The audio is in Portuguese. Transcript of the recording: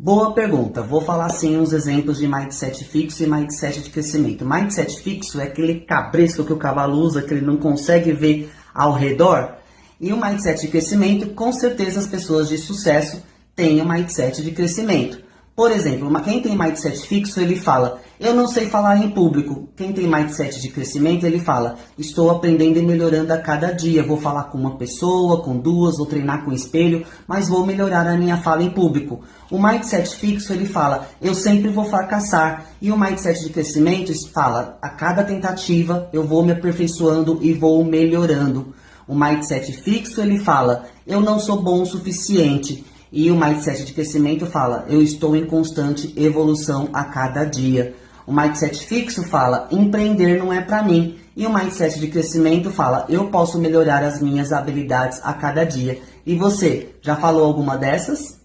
Boa pergunta. Vou falar sim uns exemplos de mindset fixo e mindset de crescimento. Mindset fixo é aquele cabresco que o cavalo usa, que ele não consegue ver ao redor. E o mindset de crescimento, com certeza as pessoas de sucesso têm o mindset de crescimento. Por exemplo, quem tem mindset fixo, ele fala, eu não sei falar em público. Quem tem mindset de crescimento, ele fala, estou aprendendo e melhorando a cada dia. Vou falar com uma pessoa, com duas, vou treinar com espelho, mas vou melhorar a minha fala em público. O mindset fixo, ele fala, eu sempre vou fracassar. E o mindset de crescimento fala, a cada tentativa eu vou me aperfeiçoando e vou melhorando. O mindset fixo, ele fala, eu não sou bom o suficiente. E o mindset de crescimento fala, eu estou em constante evolução a cada dia. O mindset fixo fala, empreender não é para mim. E o mindset de crescimento fala, eu posso melhorar as minhas habilidades a cada dia. E você, já falou alguma dessas?